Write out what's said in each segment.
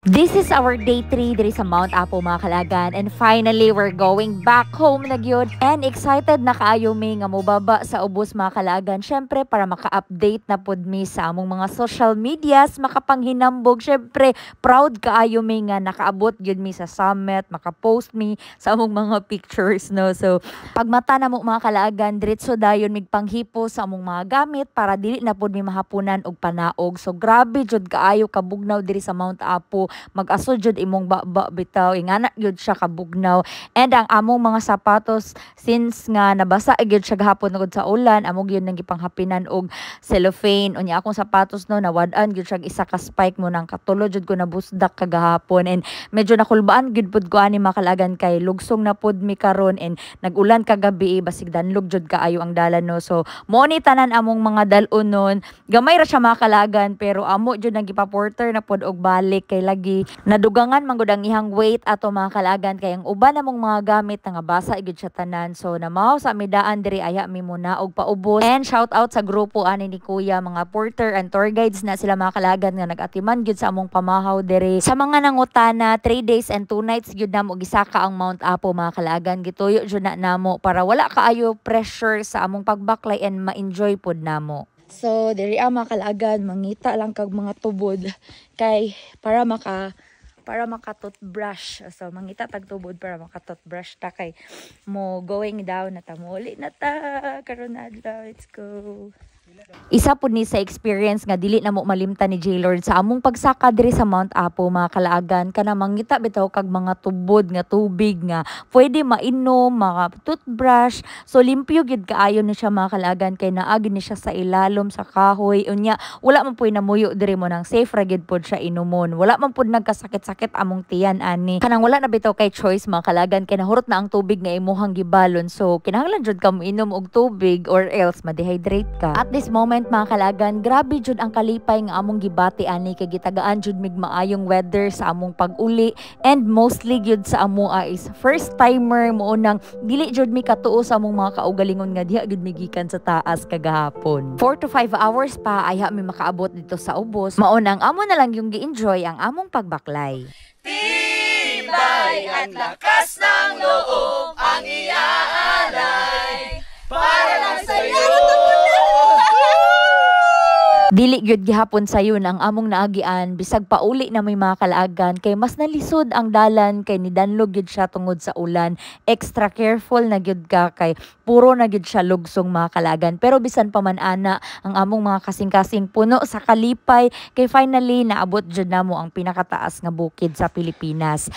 This is our day 3 diri sa Mount Apo mga kalagan, and finally we're going back home na gyud, and excited na kaayo mi nga mobaba sa ubos mga kalagan, syempre para maka-update na pud mi sa among mga social medias, makapanghinambog. Syempre proud kaayo mi nga nakaabot gyud mi sa summit, maka-post mi sa among mga pictures, no. So pagmata na mo mga kalagan, diretso dayon mig panghipo sa among mga gamit para dili na pud mi mahapunan og panaog. So grabe jud kaayo kabugnaw diri sa Mount Apo, mag-asod jud imong baba bitaw, ingana gyud siya kabugnaw. And ang among mga sapatos, since nga nabasa gyud siya gahapon tungod sa ulan, amo gyud nang gipanghapinan og cellophane. Unya akong sapatos no, nawad-an gyud siya isa ka spike mo nang katulo jud ko nabusdak kagahapon, and medyo nakulbaan gyud pud ko ani makalagan kay lugsong na pud mi karon, and nag-ulan kagabi, basig danlog jud kaayo ang dalan, no. So mo ni tanan among mga dalon nun, gamay ra siya makalagan, pero amo jud nang gipa-porter na pud og balik kay lagi nadugangan man gud ang ihang weight ato mga kalagan, kay ang uban namong mga gamit nga basa gyud siya tanan. So namaw sa midaan diri aya mi muna og paubos, and shout out sa grupo ani ni Kuya, mga porter and tour guides na sila mga kalagan nga nag-atiman gyud sa among pamahaw diri. Sa mga nangutana, 3 days and 2 nights gyud namo gisaka ang Mount Apo mga kalagan, gituyo jud na namo para wala kaayo pressure sa among pagbaklay and ma-enjoy pud namo. So diri mga kalagan, mangita lang kag mga tubod kay para maka toothbrush. So mangita tag tubod para maka toothbrush ta, kay mo going down na ta, muli na ta karon adlaw. Let's go. Isa po ni sa experience nga dili na mo malimtan ni J-Lord sa among pagsaka diri sa Mount Apo mga kalaagan, kana mangita bitaw kag mga tubod nga tubig nga pwede mainom, mga toothbrush. So limpyo gid kaayo ni siya mga kalaagan, kay naagi ni siya sa ilalom sa kahoy. Unya wala man pud namuyo diri mo, nang safe ra gid pod siya inumon, wala man pud nagkasakit-sakit among tiyan ani. Kanang wala na bitaw kay choice mga kalaagan, kay nahurot na ang tubig nga imuhang gibalon. So kinahanglan jud ka mo inom og tubig or else ma-dehydrate ka. At this moment mga kalagan, grabe jud ang kalipay nga among gibati ani, kay gitagaan jud mig maayong weather sa among pag-uli, and mostly jud sa amoa is first timer mo nang dili jud mi katuo sa among mga kaugalingon nga diha jud migikan sa taas kagahapon. 4 to 5 hours pa ay mi makaabot dito sa ubos. Mao nang amo na lang yung gi-enjoy ang among pagbaklay. Tibay at lakas ng loob ang iaalay para lang sa'yo. Dili gyud gihapon sayon ang among naagian, bisag pauli na may mga kalaagan, kay mas nalisod ang dalan, kay nidanlog gyud siya tungod sa ulan. Extra careful na gyud ka, kay puro na gyud siya lugsong mga kalaagan. Pero bisan pa man ana ang among mga kasing-kasing puno sa kalipay, kay finally naabot jud namo ang pinakataas nga bukid sa Pilipinas.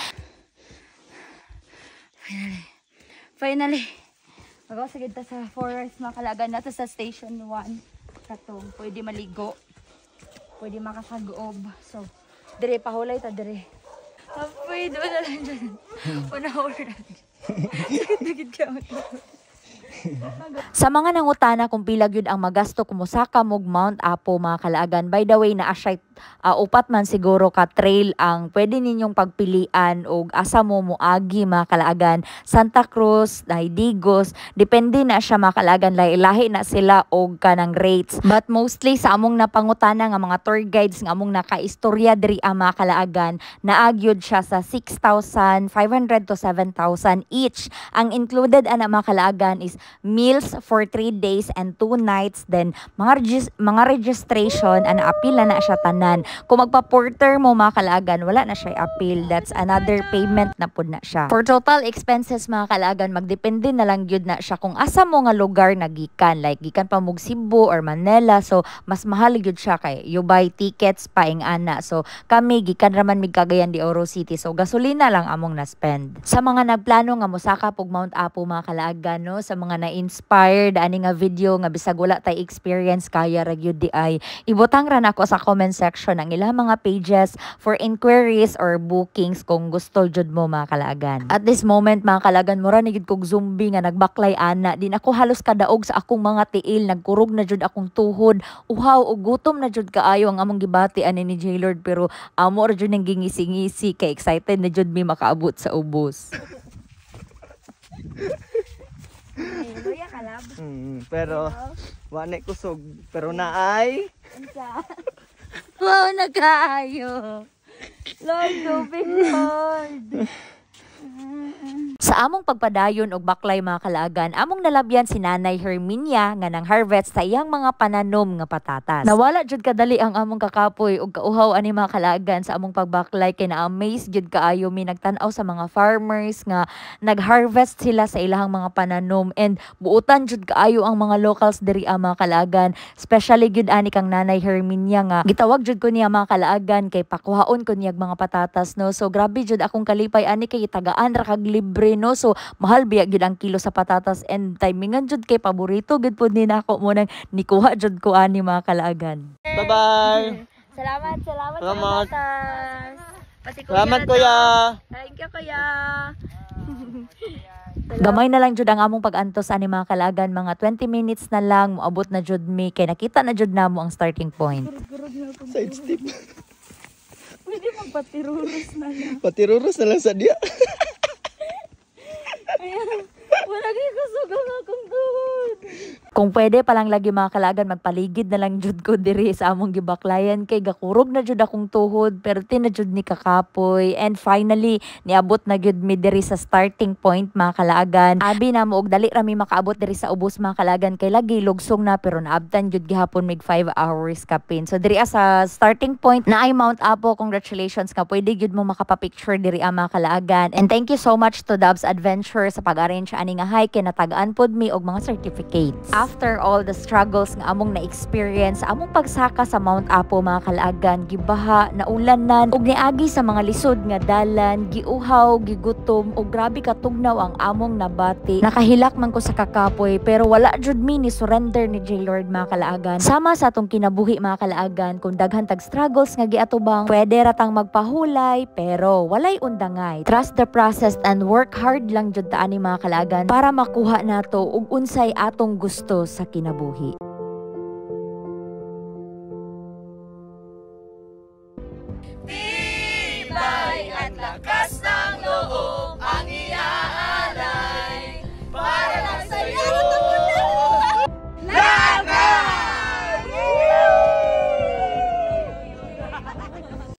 Finally mag-usagid ta sa forest mga kalaagan, nato sa station 1. Katong pwede maligo, pwede makasagoob. So dire pahulay ta dire. Pwede na lang dyan. Panahor na dyan. Sakit-sakit ka. Sa mga nangutana kung pila gyud ang magasto kumusaka mog Mount Apo mga kalaagan, by the way na asya upat man siguro ka trail ang pwede ninyong pagpilian og asa mo moagi mga kalaagan. Santa Cruz, Digos, depende na siya mga kalaagan, lahi na sila og kanang rates. But mostly sa among napangutana nga mga tour guides nga among nakaistorya diri mga kalaagan, naagyod siya sa 6,500 to 7,000 each. Ang included ana mga kalaagan is meals for 3 days and 2 nights, then mga registration ana apila na siya tanan. Kung magpa-porter mo mga kalaagan, wala na siya appeal, that's another payment na pud na siya. For total expenses mga kalaagan, magdepende na lang gyud na siya kung asa mo nga lugar nagikan, like gikan pa mog Cebu or Manila, so mas mahal gyud siya kay you buy tickets pa ing ana. So kami gikan raman mig Cagayan de Oro City, so gasolina lang among na-spend. Sa mga nagplano nga mosaka pog Mount Apo mga kalaagan, no, sa mga na-inspired ani nga video nga bisag wala tay experience kaya ra gyud di ay, ibutang ra nako sa comment section ang ilang mga pages for inquiries or bookings kung gusto jud mo mga kalaagan. At this moment mga kalaagan, mura ni gid kog zombie nga nagbaklay ana, din ako halos kadaog sa akong mga tiil, nagkurog na jud akong tuhod, uhaw ug gutom na jud kaayo ang among gibati ani ni J-Lord, pero amo ra jud nang gingisi-ngisi kay excited na jud mi makaabot sa ubos. Luya kalab. Pero wala kusog, pero naay Wow, nagkaayo. Lord, tubig hard. Sa among pagpadayon og baklay mga kalagan, among nalabyan si Nanay Herminia nga nang harvest sa iyang mga pananom nga patatas. Nawala jud kadali ang among kakapoy og kauhaw ani mga kalagan sa among pagbaklay kay na-amaze jud kaayo mi nagtan-aw sa mga farmers nga nag-harvest sila sa ilahang mga pananom and buutan jud kaayo ang mga locals diri mga kalagan, especially jud ani kang Nanay Herminia nga gitawag jud ko niya mga kalagan kay pakuhaon ko niyag mga patatas no. So grabe jud akong kalipay ani kay tagaan ra kag libre no. So mahal biya gid ang kilo sa patatas and timingan jud kay paborito gid pud ni nako mo nang nikuha jud ko ani mga kalagan. Bye-bye. Salamat sa Salamat. patatas. Pati Salamat kuya. Thank you kuya. Gamay na lang jud ang among pag-antos ani mga kalagan, mga 20 minutes na lang moabot na jud mi kay nakita na jud namo ang starting point. Side step. Pwede magpatiruros na lang. Patiruros na lang sa dia. Wala kayo kusugang akong tuhod. Kung pwede palang lagi mga kalagan, magpaligid na lang jud ko diri sa among gibaklayan kay gakurog na jud akong tuhod pero tin na jud ni kakapoy. And finally niabot na jud mi diri sa starting point mga kalagan. Abi na mo og dali ra mi makaabot diri sa ubos mga kalagan kay lagi lugsong na pero naabtan jud gihapon mig 5 hours kapin. So diri sa starting point na ay Mount Apo. Congratulations ka, pwede jud mo makapapicture diri mga kalagan. And thank you so much to Dubs Adventure sa pag-arrange ani nga hike kay natagaan pod mi og mga certificates. After all the struggles nga among na-experience sa among pagsaka sa Mount Apo mga kalagan, gibaha, naulanan ug niagi sa mga lisod nga dalan, giuhaw, gigutom ug grabe katugnaw ang among nabati. Nakahilak man ko sa kakapoy pero wala jud mi ni surrender ni J Lord mga kalagan. Sama sa atong kinabuhi mga kalagan, kung daghan tag struggles nga giatubang, pwede ratang magpahulay pero walay undangay. Trust the process and work hard lang jud ta ani mga kalagan para makuha nato og unsay atong gusto sa kinabuhi.